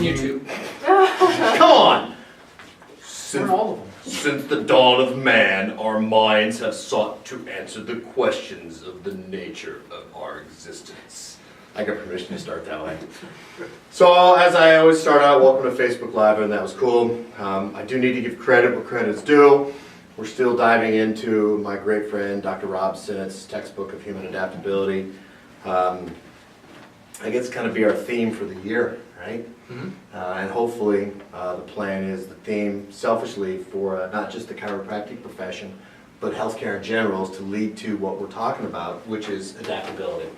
And you too. Come on! Since the dawn of man, our minds have sought to answer the questions of the nature of our existence. I got permission to start that way. So, as I always start out, welcome to Facebook Live, and that was cool. I do need to give credit where credit's due. We're still diving into my great friend, Dr. Rob Sinnott's textbook of human adaptability. I guess it's kind of be our theme for the year, right? Mm-hmm. And hopefully the plan is the theme, selfishly, for not just the chiropractic profession, but healthcare in general, is to lead to what we're talking about, which is adaptability.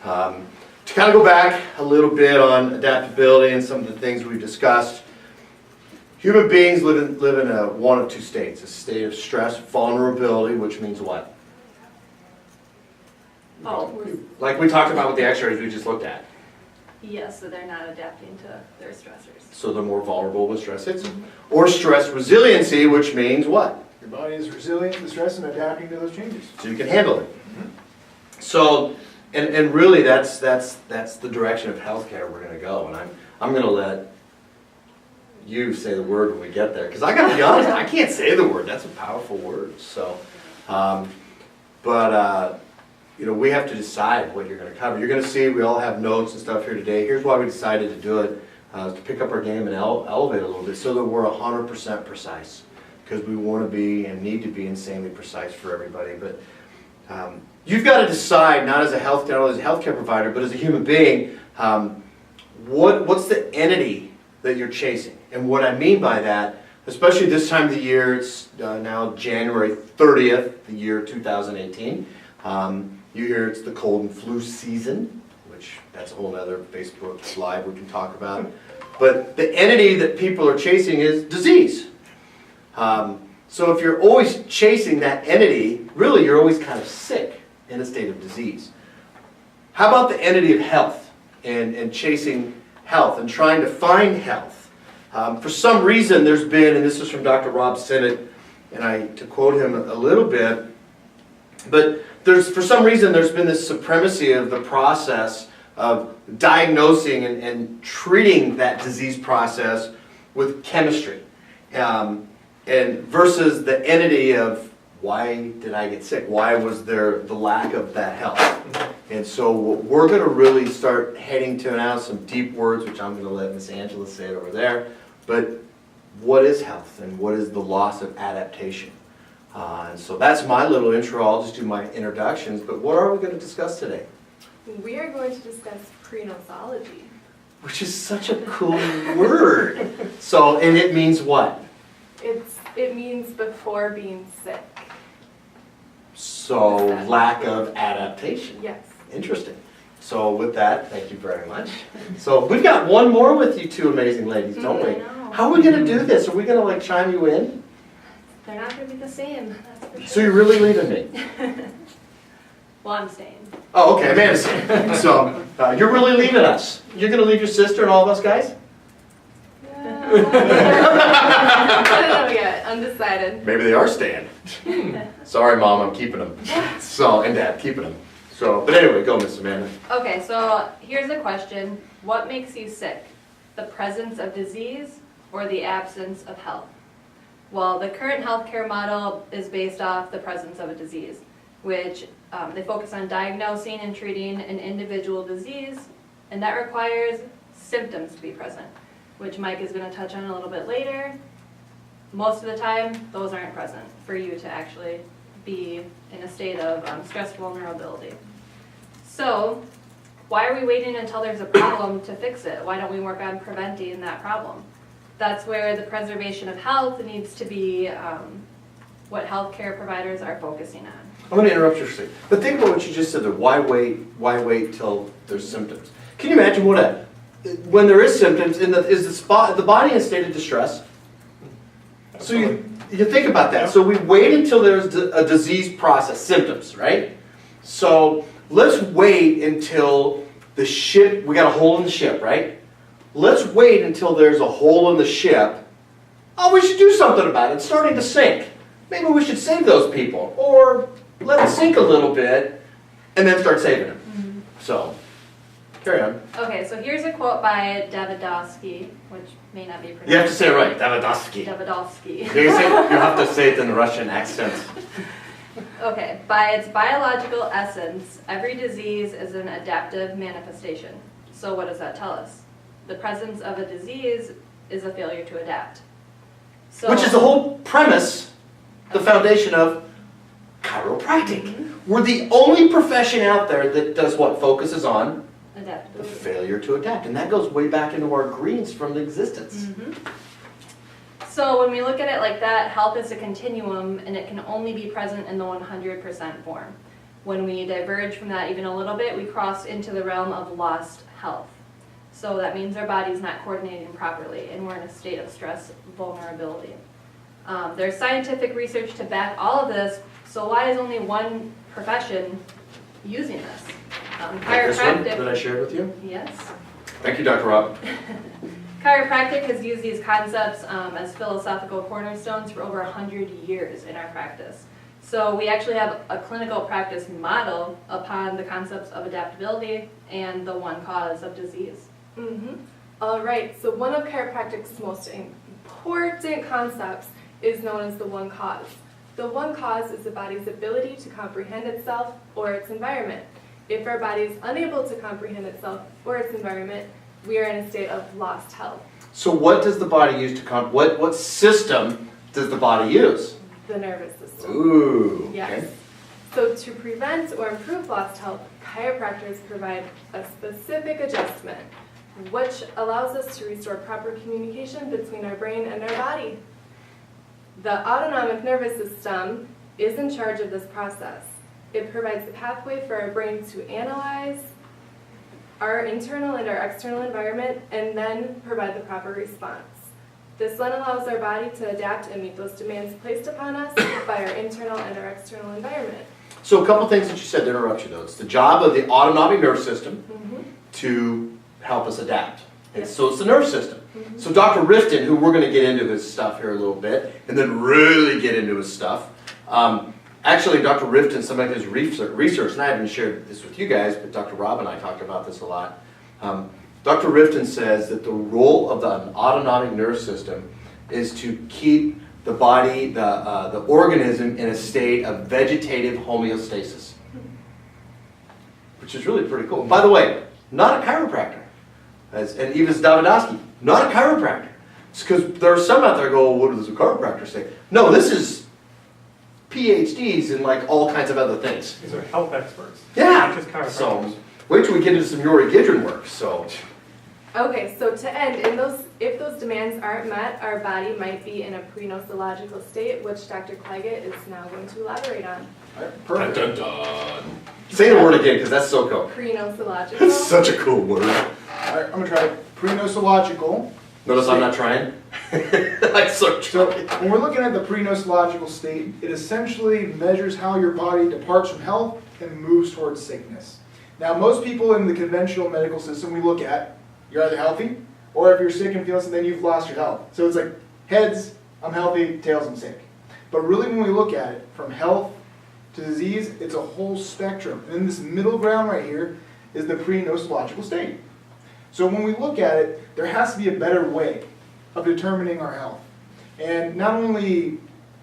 To kind of go back a little bit on adaptability and some of the things we've discussed, human beings live in one of two states: a state of stress, vulnerability, which means what? Like we talked about with the x-rays we just looked at. Yes, so they're not adapting to their stressors. So they're more vulnerable when stress hits them. Or stress resiliency, which means what? Your body is resilient to stress and adapting to those changes. So you can handle it. Mm-hmm. So, and really that's the direction of healthcare we're going to go. And I'm going to let you say the word when we get there, because I got to be honest, I can't say the word. That's a powerful word. So, you know, we have to decide what you're going to cover. You're going to see we all have notes and stuff here today. Here's why we decided to do it, to pick up our game and elevate a little bit, so that we're 100% precise, because we want to be and need to be insanely precise for everybody. But you've got to decide, not as a healthcare provider, but as a human being, what's the entity that you're chasing. And what I mean by that, especially this time of the year, it's now January 30th, the year 2018. You hear it's the cold and flu season, which that's a whole other Facebook Live we can talk about. But the entity that people are chasing is disease. So if you're always chasing that entity, really you're always kind of sick in a state of disease. How about the entity of health and chasing health and trying to find health? For some reason there's been, and this is from Dr. Rob Sinnott, and to quote him a little bit, but for some reason there's been this supremacy of the process of diagnosing and treating that disease process with chemistry, and versus the entity of why did I get sick? Why was there the lack of that health? And so we're going to really start heading to now some deep words, which I'm going to let Miss Angela say it over there. But what is health, and what is the loss of adaptation? And so that's my little intro. I'll just do my introductions. But what are we going to discuss today? We are going to discuss prenosology. Which is such a cool word. So, and it means what? It means before being sick. So, lack of adaptation. Yes. Interesting. So with that, thank you very much. So we've got one more with you two amazing ladies, don't we? How are we going to do this? Are we going to like chime you in? They're not going to be the same, that's for sure. So you're really leaving me? Well, I'm staying. Oh, okay, Amanda's staying. So you're really leaving us. You're going to leave your sister and all of us guys? I don't know yet, undecided. Maybe they are staying. Sorry, Mom, I'm keeping them. So, and Dad, keeping them. So, but anyway, go, Miss Amanda. Okay, so here's a question. What makes you sick? The presence of disease or the absence of health? Well, the current healthcare model is based off the presence of a disease, which they focus on diagnosing and treating an individual disease, and that requires symptoms to be present, which Mike is going to touch on a little bit later. Most of the time, those aren't present for you to actually be in a state of stress vulnerability. So, why are we waiting until there's a problem to fix it? Why don't we work on preventing that problem? That's where the preservation of health needs to be what healthcare providers are focusing on. I'm going to interrupt you for a second. But think about what you just said there. Why wait till there's symptoms? Can you imagine when there is symptoms, is the body in a state of distress? So you think about that. So we wait until there's a disease process, symptoms, right? So let's wait until the ship, we got a hole in the ship, right? Let's wait until there's a hole in the ship. Oh, we should do something about it. It's starting to sink. Maybe we should save those people. Or let it sink a little bit and then start saving them. Mm-hmm. So, Carry on. Okay, so here's a quote by Davidovsky, which may not be pronounced. You have to say it right, Davidovsky. Davidovsky. You have to say it in the Russian accent. Okay, by its biological essence, every disease is an adaptive manifestation. So what does that tell us? The presence of a disease is a failure to adapt. So, Which is the whole premise, the foundation of chiropractic. Mm-hmm. We're the only profession out there that does what? Focuses on the adaptability. failure to adapt. And that goes way back into our greens from the existence. Mm-hmm. So when we look at it like that, health is a continuum and it can only be present in the 100% form. When we diverge from that even a little bit, we cross into the realm of lost health. So that means our body's not coordinating properly and we're in a state of stress vulnerability. There's scientific research to back all of this, so why is only one profession using this? Like this one that I shared with you? Yes. Thank you, Dr. Rob. Chiropractic has used these concepts as philosophical cornerstones for over 100 years in our practice. So we actually have a clinical practice model upon the concepts of adaptability and the one cause of disease. All right, so one of chiropractic's most important concepts is known as the one cause. The one cause is the body's ability to comprehend itself or its environment. If our body is unable to comprehend itself or its environment, we are in a state of lost health. So what does the body use to what system does the body use? The nervous system. Ooh. Yes. Okay. So to prevent or improve lost health, chiropractors provide a specific adjustment, which allows us to restore proper communication between our brain and our body. The autonomic nervous system is in charge of this process. It provides the pathway for our brain to analyze our internal and our external environment and then provide the proper response. This then allows our body to adapt and meet those demands placed upon us by our internal and our external environment. So a couple things that you said to interrupt you though. It's the job of the autonomic nervous system to help us adapt. And so it's the nervous system. So Dr. Rifton, who we're going to get into his stuff here a little bit, and then really get into his stuff. Actually, Dr. Rifton, some of his research, and I haven't shared this with you guys, but Dr. Rob and I talked about this a lot. Dr. Rifton says that the role of the autonomic nervous system is to keep the body, the organism, in a state of vegetative homeostasis, which is really pretty cool. By the way, not a chiropractor. And even Davidovsky, not a chiropractor. It's because there are some out there go, well, what does a chiropractor say? No, this is PhDs in like all kinds of other things. These are health experts. Yeah. Not just chiropractors. So wait till we get into some Yori Gidron work. So Okay, so to end, if those demands aren't met, our body might be in a pre-nosological state, which Dr. Claggett is now going to elaborate on. All right, perfect. dun, dun, dun. Say the word again because that's so cool. Pre-nosological. It's such a cool word. All right, I'm gonna try pre-nosological. Notice I'm not trying. I'm so So trying. when we're looking at the pre-nosological state, it essentially measures how your body departs from health and moves towards sickness. Now, most people in the conventional medical system we look at, you're either healthy, or if you're sick and feeling something, then you've lost your health. So it's like heads, I'm healthy, tails, I'm sick. But really when we look at it, from health to disease, it's a whole spectrum. And in this middle ground right here is the pre-nosological state. So when we look at it, there has to be a better way of determining our health. And not only you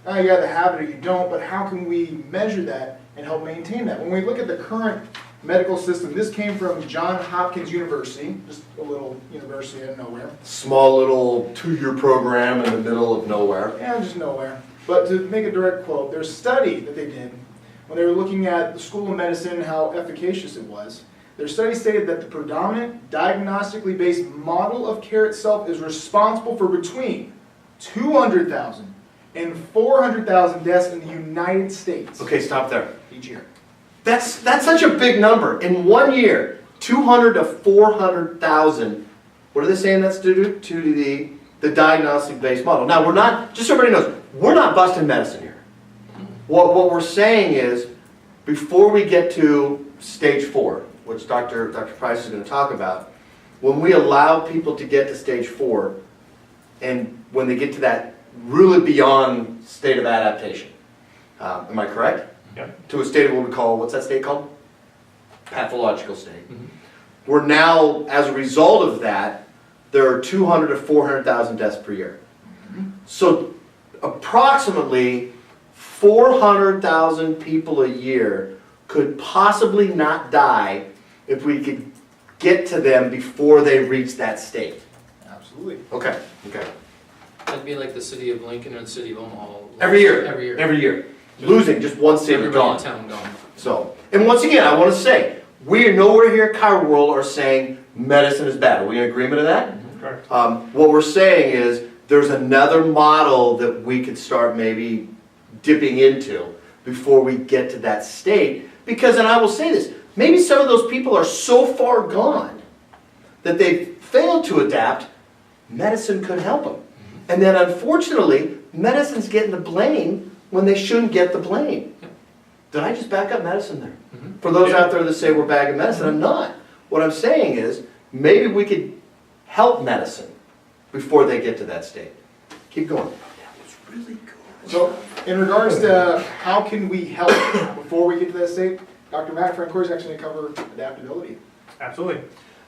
either have it or you don't, but how can we measure that and help maintain that? When we look at the current medical system, this came from Johns Hopkins University, just a little university out of nowhere. Small little 2-year program in the middle of nowhere. Yeah, just nowhere. But to make a direct quote, there's a study that they did when they were looking at the School of Medicine and how efficacious it was. Their study stated that the predominant diagnostically based model of care itself is responsible for between 200,000 and 400,000 deaths in the United States Okay, stop there. each year. That's such a big number. In 1 year, 200 to 400,000. What are they saying that's due to the diagnostic-based model? Now, we're not, just so everybody knows, we're not busting medicine here. What we're saying is, before we get to stage 4, which Dr. Price is going to talk about, when we allow people to get to stage 4, and when they get to that really beyond state of adaptation, am I correct? Yep. To a state of what we call, what's that state called? Pathological state. we're now, as a result of that, there are 200 to 400,000 deaths per year. So approximately 400,000 people a year could possibly not die if we could get to them before they reach that state. Absolutely. Okay, okay. That'd be like the city of Lincoln or the city of Omaha. Every year. Every year. Every year. Losing just one city Everybody gone. in town gone. So, and once again, I want to say, we are nowhere here at Chiro World are saying medicine is bad. Are we in agreement of that? Correct. What we're saying is there's another model that we could start maybe dipping into before we get to that state. Because, and I will say this, maybe some of those people are so far gone that they've failed to adapt, medicine could help them. And then unfortunately, medicine's getting the blame when they shouldn't get the blame. Did I just back up medicine there? For those out there that say we're bagging medicine, I'm not. What I'm saying is, maybe we could help medicine before they get to that state. Keep going. That was really good. So, in regards to how can we help before we get to that state, Dr. Matt Francoeur is actually going to cover adaptability. Absolutely.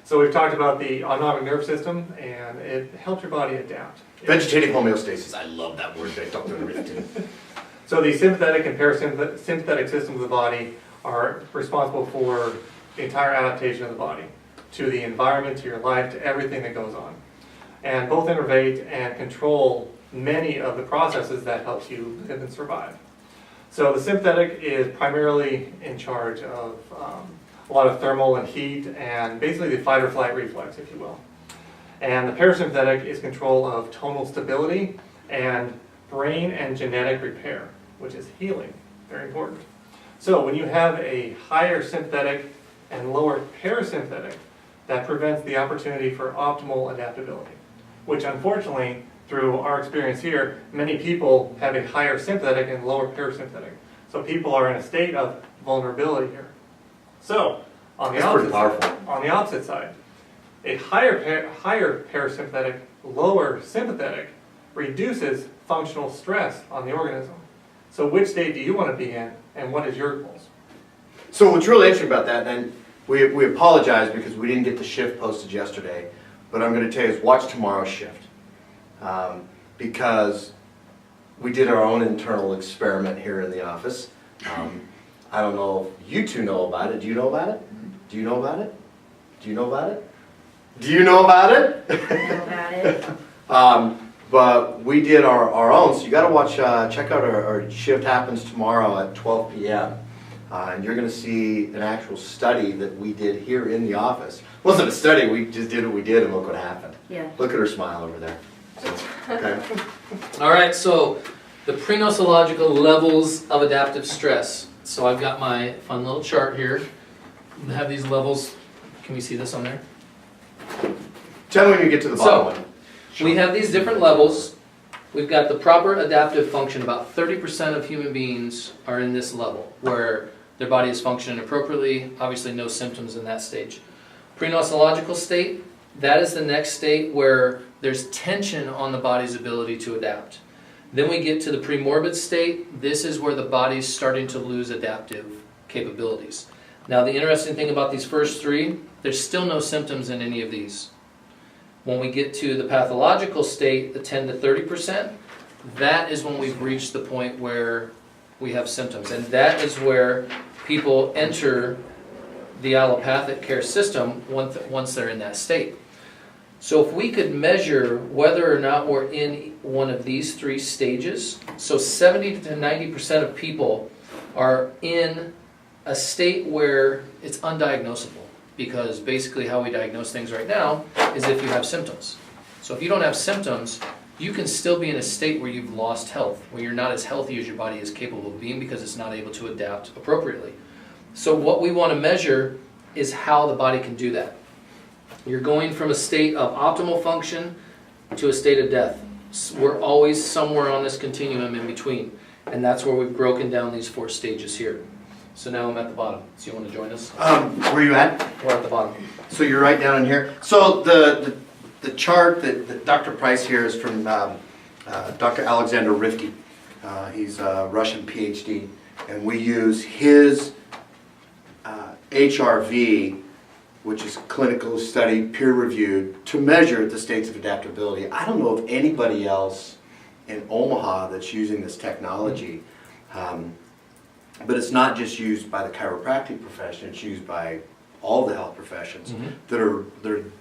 So we've talked about the autonomic nerve system, and it helps your body adapt. Vegetative homeostasis. I love that word. They don't do it. So the sympathetic and parasympathetic systems of the body are responsible for the entire adaptation of the body to the environment, to your life, to everything that goes on. And both innervate and control many of the processes that helps you live and survive. So the sympathetic is primarily in charge of a lot of thermal and heat and basically the fight or flight reflex, if you will. And the parasympathetic is control of tonal stability and brain and genetic repair, which is healing, very important. So when you have a higher sympathetic and lower parasympathetic, that prevents the opportunity for optimal adaptability, which unfortunately, through our experience here, many people have a higher sympathetic and lower parasympathetic. So people are in a state of vulnerability here. So, on the That's pretty opposite side, a higher parasympathetic, lower sympathetic reduces functional stress on the organism. So which state do you want to be in, and what is your goals? So what's really interesting about that, and we apologize because we didn't get the shift posted yesterday, but I'm going to tell you is watch tomorrow's shift. Because we did our own internal experiment here in the office. I don't know if you two know about it. Do you know about it? Do you know about it? Do you know about it? Do you know about it? know about it. But we did our own, so you got to watch, check out our shift happens tomorrow at 12 p.m. And you're going to see an actual study that we did here in the office. It wasn't a study, we just did what we did and look what happened. Yeah. Look at her smile over there. So, okay. All right, so the pre-nosological levels of adaptive stress. So I've got my fun little chart here. I have these levels. Can we see this on there? Tell me when you get to the bottom one. We have these different levels. We've got the proper adaptive function. About 30% of human beings are in this level, where their body is functioning appropriately. Obviously no symptoms in that stage. Pre-nosological state, that is the next state where there's tension on the body's ability to adapt. Then we get to the premorbid state. This is where the body's starting to lose adaptive capabilities. Now the interesting thing about these first three, there's still no symptoms in any of these. When we get to the pathological state, the 10 to 30%, that is when we've reached the point where we have symptoms. And that is where people enter the allopathic care system once they're in that state. So if we could measure whether or not we're in one of these three stages, so 70 to 90% of people are in a state where it's undiagnosable, because basically how we diagnose things right now is if you have symptoms. So if you don't have symptoms, you can still be in a state where you've lost health, where you're not as healthy as your body is capable of being because it's not able to adapt appropriately. So what we want to measure is how the body can do that. You're going from a state of optimal function to a state of death. We're always somewhere on this continuum in between. And that's where we've broken down these four stages here. So now I'm at the bottom. So you want to join us? Where are you at? We're at the bottom. So you're right down in here. So the chart that Dr. Price here is from Dr. Alexander Rivki. He's a Russian PhD, and we use his HRV which is clinical study, peer-reviewed, to measure the states of adaptability. I don't know of anybody else in Omaha that's using this technology. But it's not just used by the chiropractic profession, it's used by all the health professions that are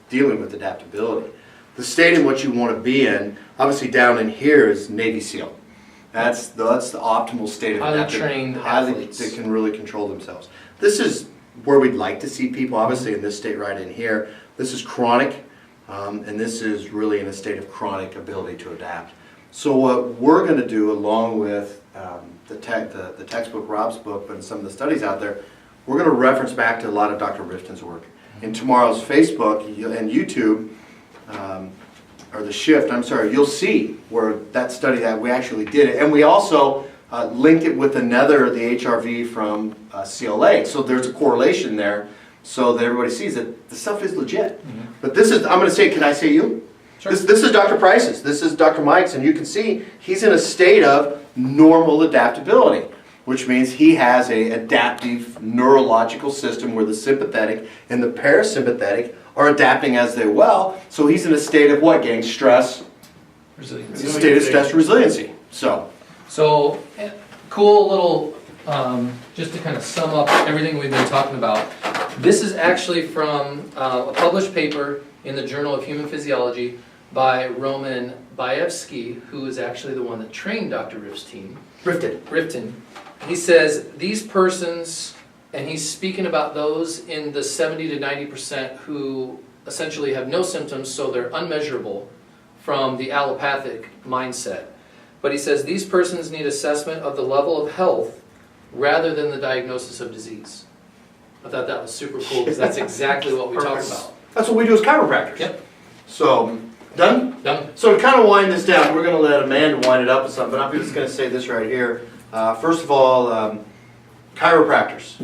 dealing with adaptability. The state in which you want to be in, obviously down in here is Navy SEAL. That's the optimal state of Highly adaptability. trained Highly, athletes. that can really control themselves. This is where we'd like to see people, obviously in this state right in here. This is chronic, and this is really in a state of chronic ability to adapt. So what we're going to do, along with the textbook, Rob's book, but in some of the studies out there, we're going to reference back to a lot of Dr. Rifton's work. In tomorrow's Facebook and YouTube, or the shift, I'm sorry, you'll see where that study that we actually did it. And we also linked it with another, the HRV from CLA. So there's a correlation there so that everybody sees that the stuff is legit. But this is, I'm going to say, can I say you? Sure. This is Dr. Price's, this is Dr. Mike's, and you can see he's in a state of normal adaptability, which means he has an adaptive neurological system where the sympathetic and the parasympathetic are adapting as they well. So he's in a state of what, gang? Stress. Resiliency. It's a state of stress resiliency. So Cool little, just to kind of sum up everything we've been talking about. This is actually from a published paper in the Journal of Human Physiology by Roman Baevsky, who is actually the one that trained Dr. Rift's team. Rifton. He says these persons, and he's speaking about those in the 70 to 90% who essentially have no symptoms, so they're unmeasurable from the allopathic mindset. But he says these persons need assessment of the level of health rather than the diagnosis of disease. I thought that was super cool because that's exactly what we talk about. that's what we do as chiropractors. Yep. So, done? Done. So to kind of wind this down, we're going to let Amanda wind it up with something, but I'm just going to say this right here. First of all, chiropractors,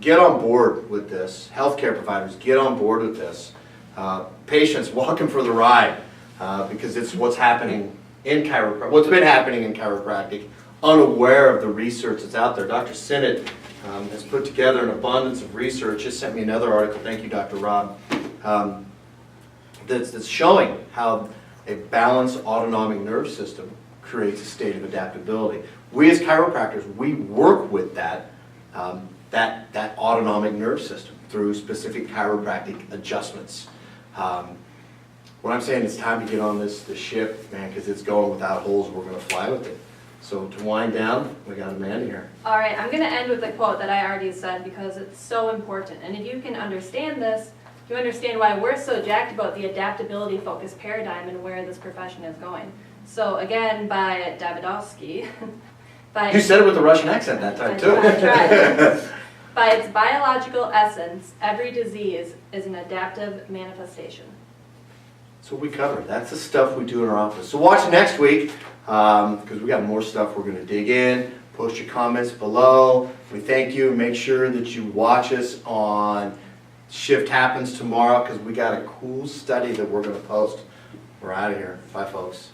get on board with this. Healthcare providers, get on board with this. Patients, welcome for the ride, because it's what's happening in chiropractic, what's been happening in chiropractic, unaware of the research that's out there. Dr. Sinnott has put together an abundance of research, just sent me another article, thank you Dr. Rob, that's showing how a balanced autonomic nerve system creates a state of adaptability. We as chiropractors, we work with that autonomic nerve system through specific chiropractic adjustments. What I'm saying is time to get on this ship, man, because it's going without holes. We're going to fly with it. So to wind down, we got Amanda here. All right, I'm going to end with a quote that I already said because it's so important. And if you can understand this, you understand why we're so jacked about the adaptability focused paradigm and where this profession is going. So again, by Davidovsky, You said it with a Russian accent that time too. I tried. By its biological essence, every disease is an adaptive manifestation. So we covered. That's the stuff we do in our office. So watch next week, because we got more stuff we're going to dig in. Post your comments below. We thank you. Make sure that you watch us on Shift Happens tomorrow, because we got a cool study that we're going to post. We're out of here. Bye, folks.